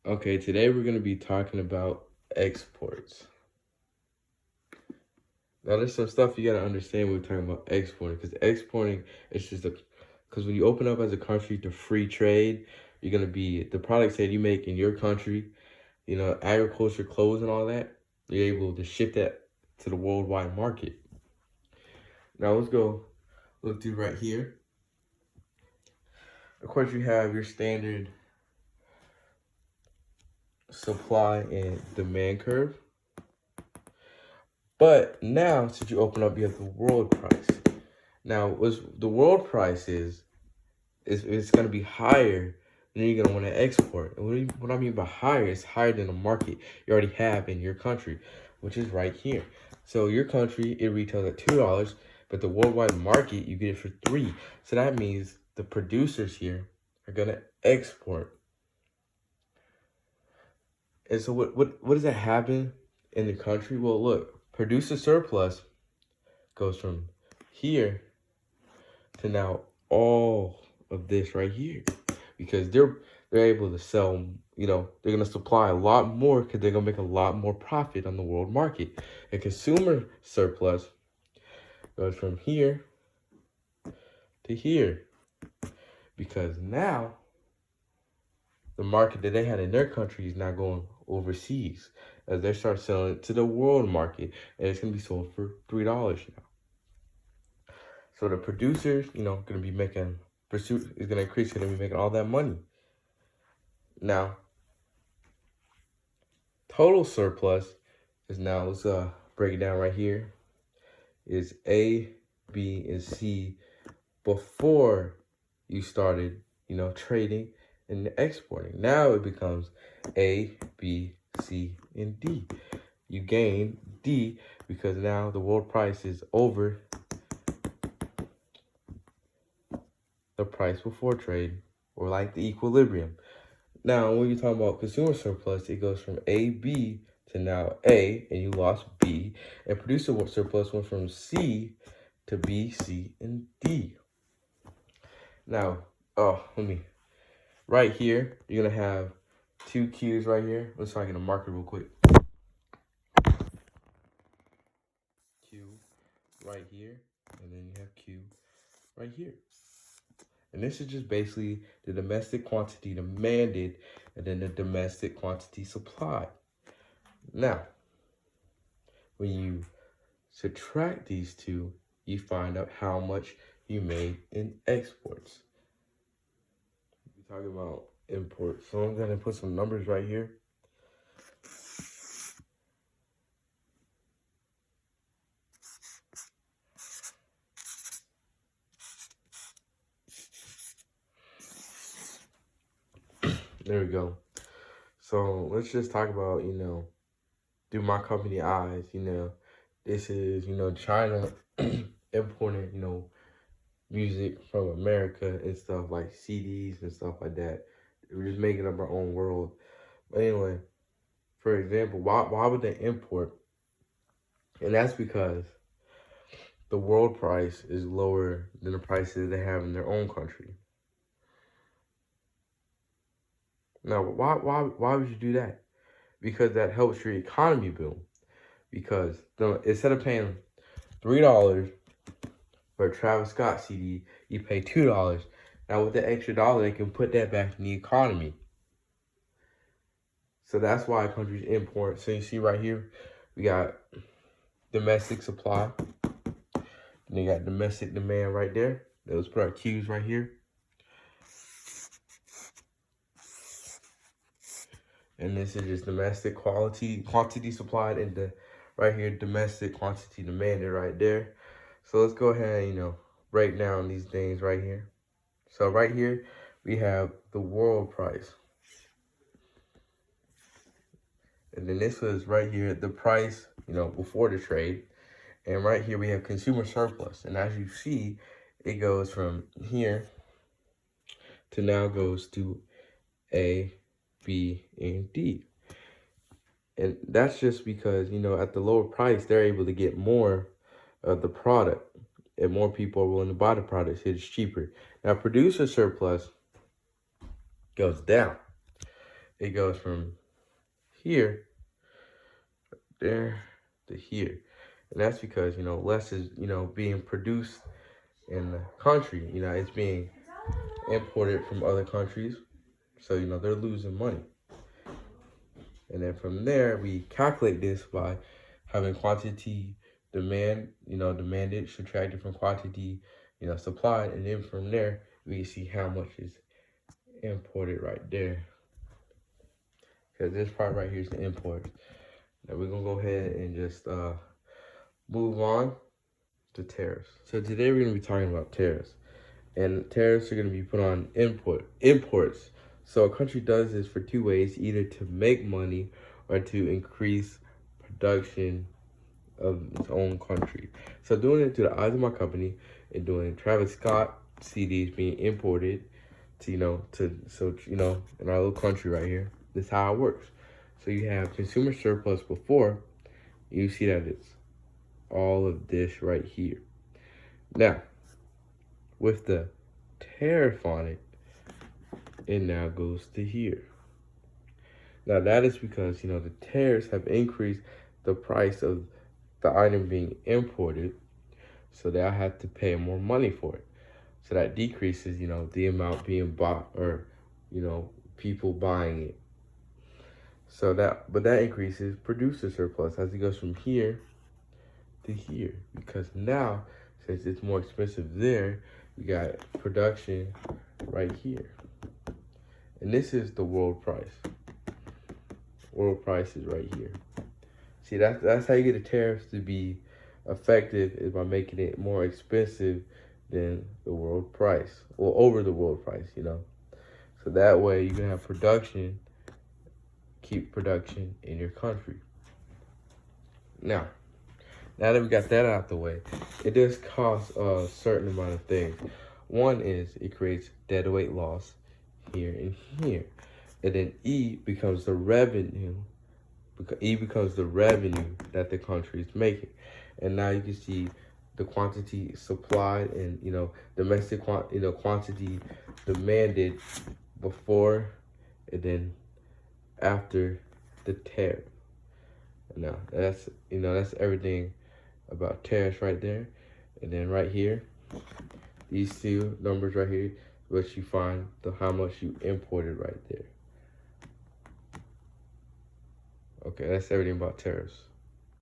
Okay, today we're going to be talking about exports. Now, there's some stuff you got to understand when we're talking about exporting, because exporting is just because when you open up as a country to free trade, you're going to be the products that you make in your country, agriculture, clothes, and all that, you're able to ship that to the worldwide market. Now, let's go look through right here. Of course, you have your standard supply and demand curve. But now, since you open up, you have the world price. Now, what the world price is it's going to be higher than you're going to want to export. And what I mean by higher is higher than the market you already have in your country, which is right here. So your country, it retails at $2, but the worldwide market, you get it for $3. So that means the producers here are going to export. And so what does that happen in the country? Well, look, producer surplus goes from here to now all of this right here, because they're able to sell, they're going to supply a lot more because they're going to make a lot more profit on the world market. And consumer surplus goes from here to here, because now the market that they had in their country is now going overseas as they start selling it to the world market, and it's going to be sold for $3 now. So the producers, going to be making, pursuit is going to increase, going to be making all that money. Now, total surplus is now, let's break it down right here, is A, B, and C before you started, trading and exporting. Now it becomes A, B, C, and D. You gain D because now the world price is over the price before trade, or like the equilibrium. Now, when you're talking about consumer surplus, it goes from A, B to now A, and you lost B. And producer surplus went from C to B, C, and D. Now, right here, you're going to have two Q's right here. Let's try to get a marker real quick. Q right here, and then you have Q right here. And this is just basically the domestic quantity demanded and then the domestic quantity supplied. Now, when you subtract these two, you find out how much you made in exports. We're talking about imports. So I'm going to put some numbers right here. There we go. So let's just talk about, through my company eyes, this is, China importing, music from America and stuff like CDs and stuff like that. We're just making up our own world. But anyway, for example, why would they import? And that's because the world price is lower than the prices they have in their own country. Now, why would you do that? Because that helps your economy boom. Because instead of paying $3 for a Travis Scott CD, you pay $2. Now with the extra dollar, they can put that back in the economy. So that's why countries import. So you see right here, we got domestic supply. And you got domestic demand right there. Let's put our Q's right here. And this is just domestic quantity supplied, and right here, domestic quantity demanded right there. So let's go ahead and, break down these things right here. So right here, we have the world price. And then this was right here, the price, before the trade. And right here, we have consumer surplus. And as you see, it goes from here to now goes to A, B, and D. And that's just because, at the lower price, they're able to get more of the product. And more people are willing to buy the product, so it's cheaper. Now, producer surplus goes down. it goes from here, there, to here. And that's because, less is, being produced in the country. It's being imported from other countries. So, they're losing money. And then from there, we calculate this by having quantity demanded subtracted from quantity, supplied. And then from there, we can see how much is imported right there. Because this part right here is the import. Now we're going to go ahead and just move on to tariffs. So today we're going to be talking about tariffs. And tariffs are going to be put on imports. So a country does this for two ways, either to make money or to increase production of its own country. So doing it to the eyes of my company and doing Travis Scott CDs being imported to, in our little country right here. This is how it works. So you have consumer surplus before, you see that it's all of this right here. Now, with the tariff on it, it now goes to here. Now that is because, the tariffs have increased the price of the item being imported, so they have to pay more money for it. So that decreases, the amount being bought or, people buying it. But that increases producer surplus as it goes from here to here. Because now, since it's more expensive there, we got production right here. And this is the world price. World price is right here. See, that's how you get the tariffs to be effective, is by making it more expensive than the world price, or over the world price, So that way you can have production, keep production in your country. Now that we got that out the way, it does cost a certain amount of things. One is it creates deadweight loss here and here. And then E becomes the revenue. E becomes the revenue that the country is making. And now you can see the quantity supplied and, domestic quantity demanded before and then after the tariff. Now that's everything about tariffs right there. And then right here, these two numbers right here, which you find how much you imported right there. Okay, that's everything about tariffs.